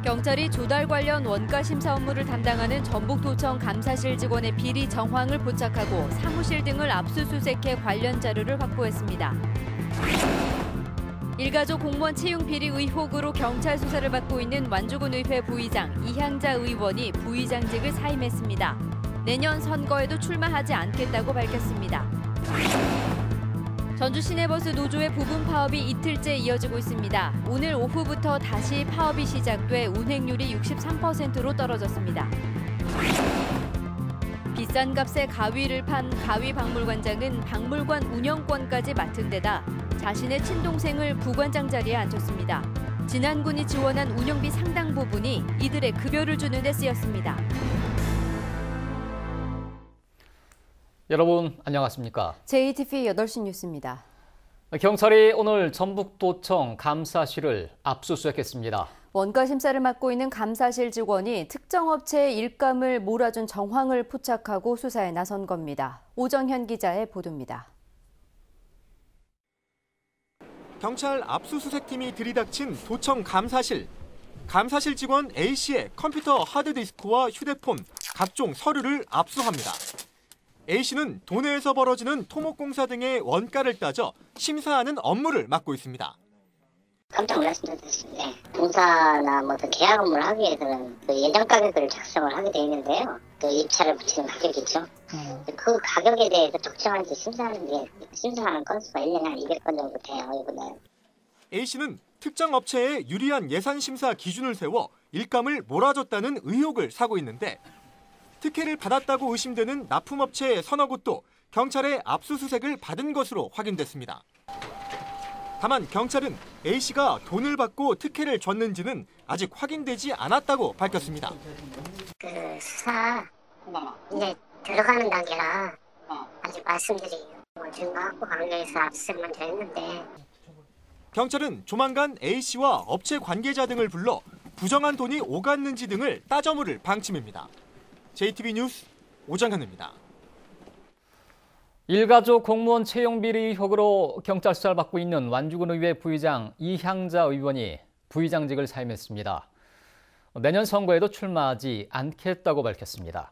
경찰이 조달 관련 원가 심사 업무를 담당하는 전북도청 감사실 직원의 비리 정황을 포착하고 사무실 등을 압수수색해 관련 자료를 확보했습니다. 일가족 공무원 채용 비리 의혹으로 경찰 수사를 받고 있는 완주군 의회 부의장 이향자 의원이 부의장직을 사임했습니다. 내년 선거에도 출마하지 않겠다고 밝혔습니다. 전주 시내버스 노조의 부분 파업이 이틀째 이어지고 있습니다. 오늘 오후부터 다시 파업이 시작돼 운행률이 63%로 떨어졌습니다. 비싼 값에 가위를 판 가위박물관장은 박물관 운영권까지 맡은 데다 자신의 친동생을 부관장 자리에 앉혔습니다. 진안군이 지원한 운영비 상당 부분이 이들의 급여를 주는 데 쓰였습니다. 여러분 안녕하십니까? JTV 8시 뉴스입니다. 경찰이 오늘 전북도청 감사실을 압수수색했습니다. 원가 심사를 맡고 있는 감사실 직원이 특정 업체의 일감을 몰아준 정황을 포착하고 수사에 나선 겁니다. 오정현 기자의 보도입니다. 경찰 압수수색팀이 들이닥친 도청 감사실. 감사실 직원 A씨의 컴퓨터 하드디스크와 휴대폰, 각종 서류를 압수합니다. A씨는 도내에서 벌어지는 토목공사 등의 원가를 따져 심사하는 업무를 맡고 있습니다. 깜짝 놀랐습니다. 공사나 계약 업무를 하기 위해서는 예정 가격을 작성을 하게 되어 있는데요. 입찰을 붙이는 가격이 있죠. 그 가격에 대해서 적정한지 심사하는 건수가 1년에 한 200건 정도 돼요, 이번에. A씨는 특정 업체에 유리한 예산 심사 기준을 세워 일감을 몰아줬다는 의혹을 사고 있는데 특혜를 받았다고 의심되는 납품업체의 서너 곳도 경찰의 압수수색을 받은 것으로 확인됐습니다. 다만 경찰은 A씨가 돈을 받고 특혜를 줬는지는 아직 확인되지 않았다고 밝혔습니다. 수사 이제 들어가는 단계라 아직 말씀드리기 좀 갖고 강력해서 압수수색 먼저 했는데 경찰은 조만간 A씨와 업체 관계자 등을 불러 부정한 돈이 오갔는지 등을 따져 물을 방침입니다. JTB 뉴스 오정현입니다. 일가족 공무원 채용 비리 의혹으로 경찰 수사를 받고 있는 완주군 의회 부의장 이향자 의원이 부의장직을 사임했습니다. 내년 선거에도 출마하지 않겠다고 밝혔습니다.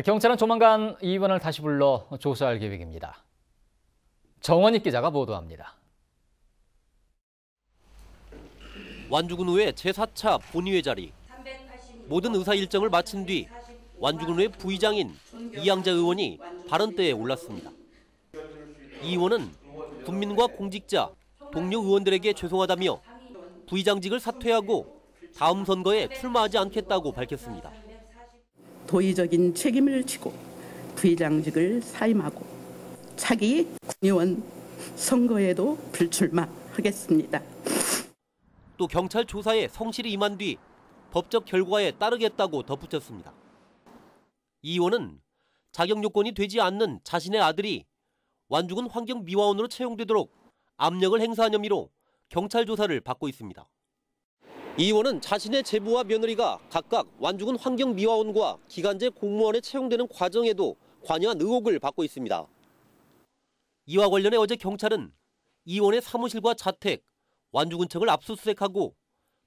경찰은 조만간 이 의원을 다시 불러 조사할 계획입니다. 정원익 기자가 보도합니다. 완주군 의회 제4차 본의회 자리. 모든 의사 일정을 마친 뒤 완주군 의회 부의장인 이향자 의원이 발언대에 올랐습니다. 이 의원은 국민과 공직자, 동료 의원들에게 죄송하다며 부의장직을 사퇴하고 다음 선거에 출마하지 않겠다고 밝혔습니다. 도의적인 책임을 지고 부의장직을 사임하고 차기 국회의원 선거에도 불출마하겠습니다. 또 경찰 조사에 성실히 임한 뒤 법적 결과에 따르겠다고 덧붙였습니다. 이 의원은 자격 요건이 되지 않는 자신의 아들이 완주군 환경미화원으로 채용되도록 압력을 행사한 혐의로 경찰 조사를 받고 있습니다. 이 의원은 자신의 제부와 며느리가 각각 완주군 환경미화원과 기간제 공무원에 채용되는 과정에도 관여한 의혹을 받고 있습니다. 이와 관련해 어제 경찰은 이 의원의 사무실과 자택, 완주군청을 압수수색하고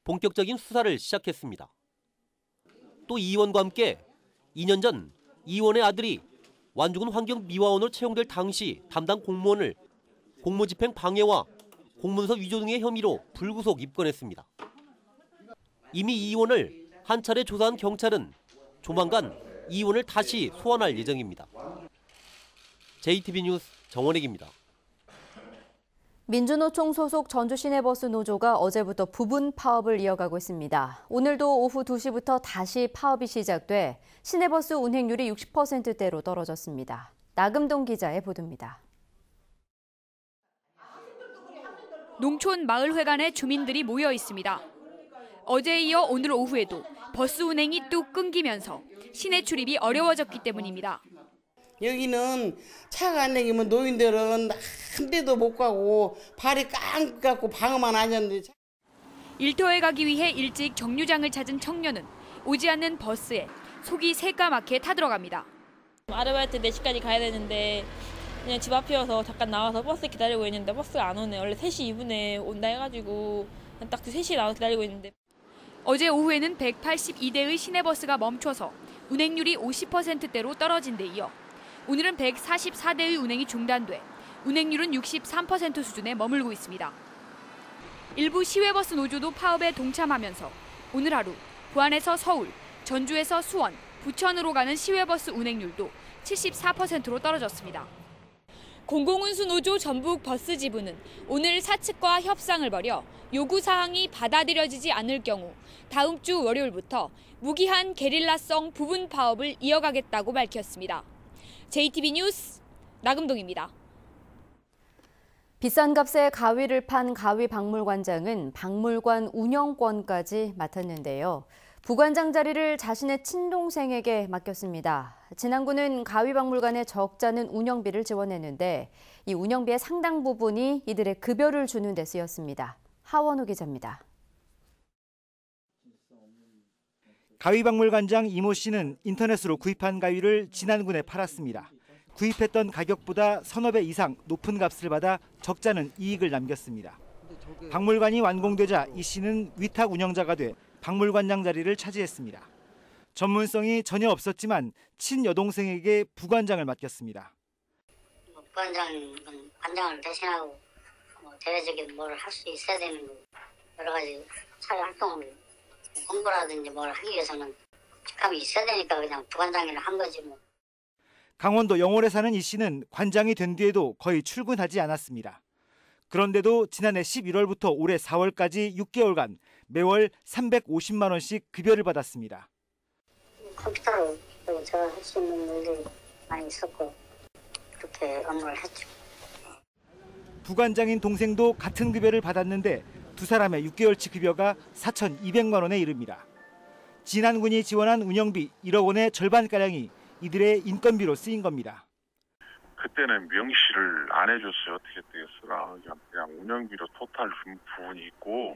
본격적인 수사를 시작했습니다. 또 이 의원과 함께 2년 전 이 의원의 아들이 완주군 환경미화원으로 채용될 당시 담당 공무원을 공무집행 방해와 공문서 위조 등의 혐의로 불구속 입건했습니다. 이미 이 의원을 한 차례 조사한 경찰은 조만간 이 의원을 다시 소환할 예정입니다. JTB 뉴스 정원익입니다. 민주노총 소속 전주시내버스 노조가 어제부터 부분 파업을 이어가고 있습니다. 오늘도 오후 2시부터 다시 파업이 시작돼 시내버스 운행률이 60%대로 떨어졌습니다. 나금동 기자의 보도입니다. 농촌 마을회관에 주민들이 모여 있습니다. 어제에 이어 오늘 오후에도 버스 운행이 뚝 끊기면서 시내 출입이 어려워졌기 때문입니다. 여기는 차가 안 다니면 노인들은 한 대도 못 가고 발이 깡 갖고 방어만 하셨는데. 일터에 가기 위해 일찍 정류장을 찾은 청년은 오지 않는 버스에 속이 새까맣게 타들어갑니다. 아르바이트 4시까지 가야 되는데 그냥 집 앞이어서 잠깐 나와서 버스 기다리고 있는데 버스가 안 오네. 원래 3시 2분에 온다 해가지고 딱 3시에 나와서 기다리고 있는데. 어제 오후에는 182대의 시내버스가 멈춰서 운행률이 50%대로 떨어진 데 이어 오늘은 144대의 운행이 중단돼 운행률은 63% 수준에 머물고 있습니다. 일부 시외버스 노조도 파업에 동참하면서 오늘 하루 부안에서 서울, 전주에서 수원, 부천으로 가는 시외버스 운행률도 74%로 떨어졌습니다. 공공운수 노조 전북 버스 지부는 오늘 사측과 협상을 벌여 요구사항이 받아들여지지 않을 경우 다음 주 월요일부터 무기한 게릴라성 부분 파업을 이어가겠다고 밝혔습니다. JTB 뉴스 나금동입니다. 비싼 값에 가위를 판 가위박물관장은 박물관 운영권까지 맡았는데요. 부관장 자리를 자신의 친동생에게 맡겼습니다. 진안군은 가위박물관의 적잖은 운영비를 지원했는데 이 운영비의 상당 부분이 이들의 급여를 주는 데 쓰였습니다. 하원우 기자입니다. 가위박물관장 이모 씨는 인터넷으로 구입한 가위를 진안군에 팔았습니다. 구입했던 가격보다 서너 배 이상 높은 값을 받아 적잖은 이익을 남겼습니다. 박물관이 완공되자 이 씨는 위탁 운영자가 돼 박물관장 자리를 차지했습니다. 전문성이 전혀 없었지만 친여동생에게 부관장을 맡겼습니다. 부관장은 관장을 대신하고 대외적인 뭘 할 수 있어야 되는 거 여러 가지 사회 활동을 홍보라든지 뭘 하기 위해서는 직함이 있어야 되니까 그냥 부관장을 한 거지 뭐. 강원도 영월에 사는 이 씨는 관장이 된 뒤에도 거의 출근하지 않았습니다. 그런데도 지난해 11월부터 올해 4월까지 6개월간 매월 350만 원씩 급여를 받았습니다. 컴퓨터로 제가 할 수 있는 일들이 많이 있었고 그렇게 업무를 했죠. 부관장인 동생도 같은 급여를 받았는데 두 사람의 6개월치 급여가 4,200만 원에 이릅니다. 진안군이 지원한 운영비 1억 원의 절반가량이 이들의 인건비로 쓰인 겁니다. 그때는 명시를 안 해줬어요. 어떻게 되겠어라. 그냥 운영비로 토탈 준 부분이 있고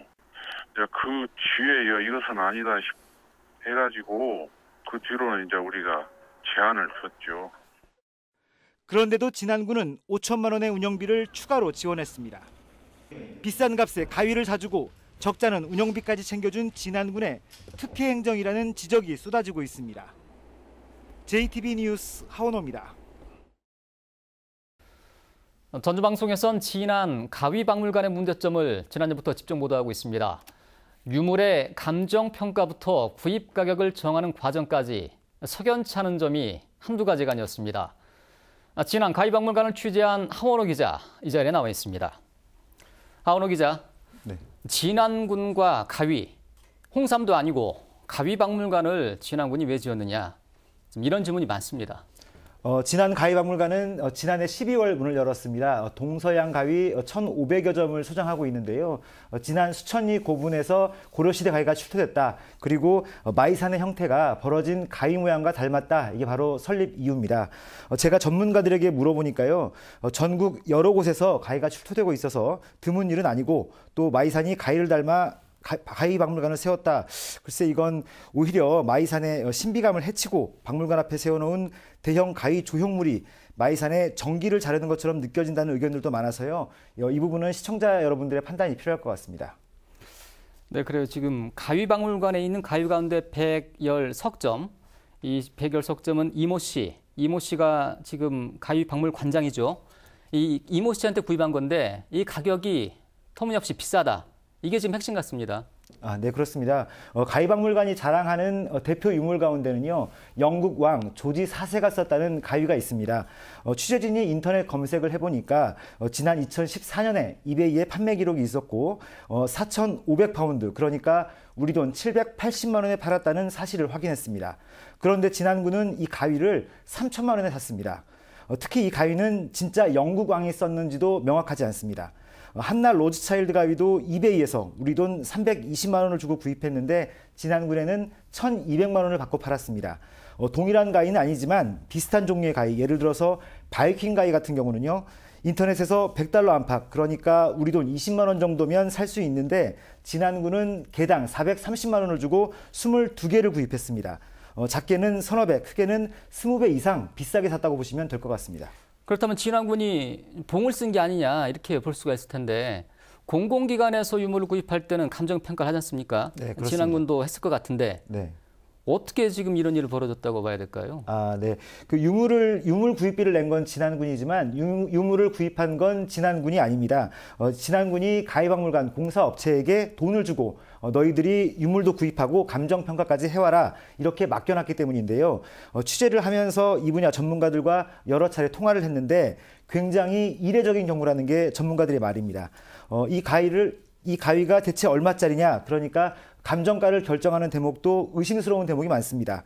그 뒤에 이것은 아니다 해가지고 그 뒤로는 이제 우리가 제안을 줬죠. 그런데도 진안군은 5천만 원의 운영비를 추가로 지원했습니다. 비싼 값에 가위를 사주고 적잖은 운영비까지 챙겨준 진안군의 특혜 행정이라는 지적이 쏟아지고 있습니다. JTB 뉴스 하원호입니다. 전주방송에선 진안 가위박물관의 문제점을 지난해부터 집중 보도하고 있습니다. 유물의 감정평가부터 구입 가격을 정하는 과정까지 석연치 않은 점이 한두 가지가 아니었습니다. 진안 가위박물관을 취재한 하원호 기자 이 자리에 나와 있습니다. 하원호 기자, 네. 진안군과 가위, 홍삼도 아니고 가위박물관을 진안군이 왜 지었느냐, 이런 질문이 많습니다. 진안 가위박물관은 지난해 12월 문을 열었습니다. 동서양 가위 1,500여 점을 소장하고 있는데요. 지난 수천리 고분에서 고려시대 가위가 출토됐다. 그리고 마이산의 형태가 벌어진 가위 모양과 닮았다. 이게 바로 설립 이유입니다. 제가 전문가들에게 물어보니까요. 전국 여러 곳에서 가위가 출토되고 있어서 드문 일은 아니고 또 마이산이 가위를 닮아 가위박물관을 세웠다. 글쎄 이건 오히려 마이산의 신비감을 해치고 박물관 앞에 세워놓은 대형 가위 조형물이 마이산의 정기를 자르는 것처럼 느껴진다는 의견들도 많아서요. 이 부분은 시청자 여러분들의 판단이 필요할 것 같습니다. 네, 그래요. 지금 가위박물관에 있는 가위 가운데 110석점, 이 110석점은 이모 씨가 지금 가위박물관장이죠. 이 이모 씨한테 구입한 건데 이 가격이 터무니없이 비싸다. 이게 지금 핵심 같습니다. 네, 그렇습니다. 가위박물관이 자랑하는 대표 유물 가운데는요, 영국 왕 조지 4세가 썼다는 가위가 있습니다. 취재진이 인터넷 검색을 해보니까 지난 2014년에 이베이에 판매 기록이 있었고 4,500파운드, 그러니까 우리 돈 780만 원에 팔았다는 사실을 확인했습니다. 그런데 진안군은 이 가위를 3천만 원에 샀습니다. 특히 이 가위는 진짜 영국 왕이 썼는지도 명확하지 않습니다. 한날 로즈차일드 가위도 이베이에서 우리 돈 320만 원을 주고 구입했는데 진안군에는 1,200만 원을 받고 팔았습니다. 동일한 가위는 아니지만 비슷한 종류의 가위, 예를 들어서 바이킹 가위 같은 경우는요. 인터넷에서 $100 안팎, 그러니까 우리 돈 20만 원 정도면 살 수 있는데 진안군은 개당 430만 원을 주고 22개를 구입했습니다. 작게는 서너 배, 크게는 20배 이상 비싸게 샀다고 보시면 될 것 같습니다. 그렇다면 진안군이 봉을 쓴 게 아니냐 이렇게 볼 수가 있을 텐데 공공기관에서 유물을 구입할 때는 감정평가를 하지 않습니까? 네, 그렇습니다. 진안군도 했을 것 같은데 네. 어떻게 지금 이런 일이 벌어졌다고 봐야 될까요? 네. 그 유물 구입비를 낸 건 진안군이지만 유물을 구입한 건 진안군이 아닙니다. 진안군이 가희박물관 공사업체에게 돈을 주고 너희들이 유물도 구입하고 감정평가까지 해와라 이렇게 맡겨놨기 때문인데요. 취재를 하면서 이 분야 전문가들과 여러 차례 통화를 했는데 굉장히 이례적인 경우라는 게 전문가들의 말입니다. 이 가위가 대체 얼마짜리냐? 그러니까 감정가를 결정하는 대목도 의심스러운 대목이 많습니다.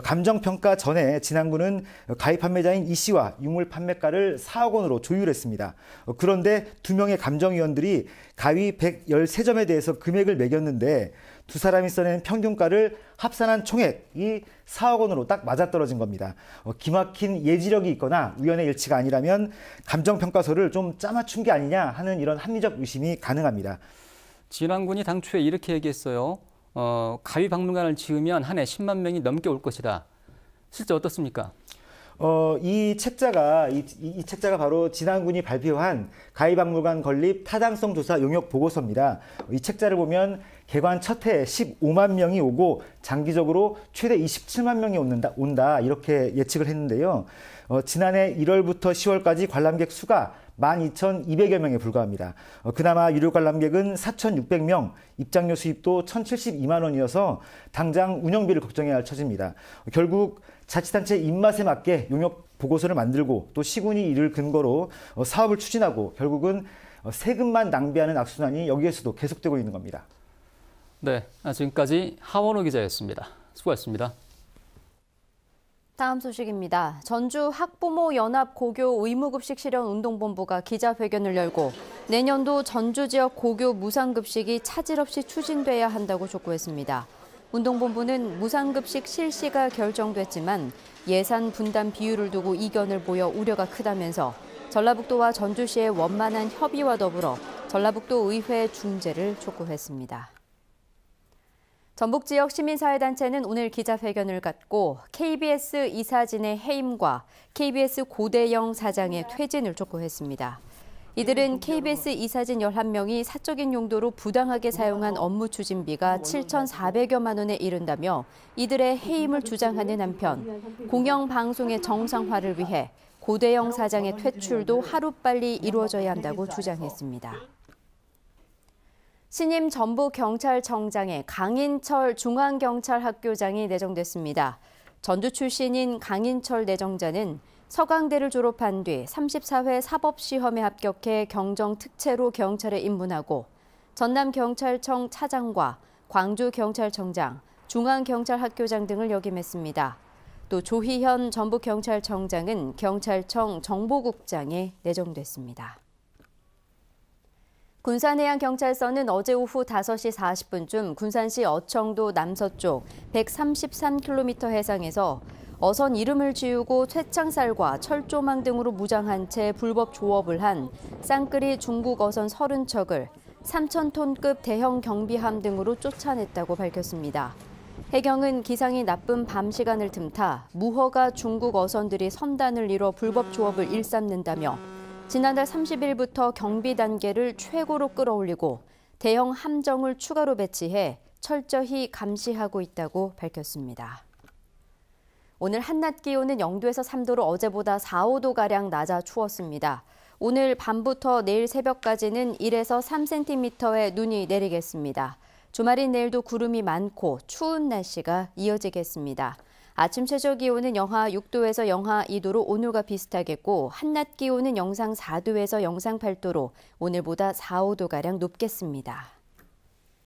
감정평가 전에 진안군은 가위 판매자인 이 씨와 유물 판매가를 4억 원으로 조율했습니다. 그런데 두 명의 감정위원들이 가위 113점에 대해서 금액을 매겼는데 두 사람이 써낸 평균가를 합산한 총액이 4억 원으로 딱 맞아떨어진 겁니다. 기막힌 예지력이 있거나 우연의 일치가 아니라면 감정평가서를 좀 짜맞춘 게 아니냐 하는 이런 합리적 의심이 가능합니다. 진안군이 당초에 이렇게 얘기했어요. 가위박물관을 지으면 한 해 10만 명이 넘게 올 것이다. 실제 어떻습니까? 이 책자가 바로 진안군이 발표한 가희박물관 건립 타당성 조사 용역 보고서입니다. 이 책자를 보면 개관 첫 해에 15만 명이 오고 장기적으로 최대 27만 명이 온다 이렇게 예측을 했는데요. 지난해 1월부터 10월까지 관람객 수가 12,200여 명에 불과합니다. 그나마 유료 관람객은 4,600명, 입장료 수입도 1,072만 원이어서 당장 운영비를 걱정해야 할 처지입니다. 결국 자치단체 입맛에 맞게 용역 보고서를 만들고 또 시군이 이를 근거로 사업을 추진하고 결국은 세금만 낭비하는 악순환이 여기에서도 계속되고 있는 겁니다. 네, 지금까지 하원호 기자였습니다. 수고하셨습니다. 다음 소식입니다. 전주 학부모 연합 고교 의무급식 실현 운동본부가 기자회견을 열고 내년도 전주 지역 고교 무상급식이 차질 없이 추진돼야 한다고 촉구했습니다. 운동본부는 무상급식 실시가 결정됐지만 예산 분담 비율을 두고 이견을 보여 우려가 크다면서 전라북도와 전주시의 원만한 협의와 더불어 전라북도 의회 중재를 촉구했습니다. 전북 지역 시민사회단체는 오늘 기자회견을 갖고 KBS 이사진의 해임과 KBS 고대영 사장의 퇴진을 촉구했습니다. 이들은 KBS 이사진 11명이 사적인 용도로 부당하게 사용한 업무 추진비가 7,400여만 원에 이른다며 이들의 해임을 주장하는 한편 공영방송의 정상화를 위해 고대영 사장의 퇴출도 하루빨리 이루어져야 한다고 주장했습니다. 신임 전북경찰청장에 강인철 중앙경찰학교장이 내정됐습니다. 전주 출신인 강인철 내정자는 서강대를 졸업한 뒤 34회 사법시험에 합격해 경정특채로 경찰에 입문하고 전남경찰청 차장과 광주경찰청장, 중앙경찰학교장 등을 역임했습니다. 또 조희현 전북경찰청장은 경찰청 정보국장에 내정됐습니다. 군산해양경찰서는 어제 오후 5시 40분쯤 군산시 어청도 남서쪽 133km 해상에서 어선 이름을 지우고 쇠창살과 철조망 등으로 무장한 채 불법 조업을 한 쌍끌이 중국 어선 30척을 3,000톤급 대형 경비함 등으로 쫓아냈다고 밝혔습니다. 해경은 기상이 나쁜 밤 시간을 틈타 무허가 중국 어선들이 선단을 이뤄 불법 조업을 일삼는다며 지난달 30일부터 경비 단계를 최고로 끌어올리고 대형 함정을 추가로 배치해 철저히 감시하고 있다고 밝혔습니다. 오늘 한낮 기온은 0도에서 3도로 어제보다 4, 5도가량 낮아 추웠습니다. 오늘 밤부터 내일 새벽까지는 1에서 3cm의 눈이 내리겠습니다. 주말인 내일도 구름이 많고 추운 날씨가 이어지겠습니다. 아침 최저 기온은 영하 6도에서 영하 2도로 오늘과 비슷하겠고 한낮 기온은 영상 4도에서 영상 8도로 오늘보다 4, 5도가량 높겠습니다.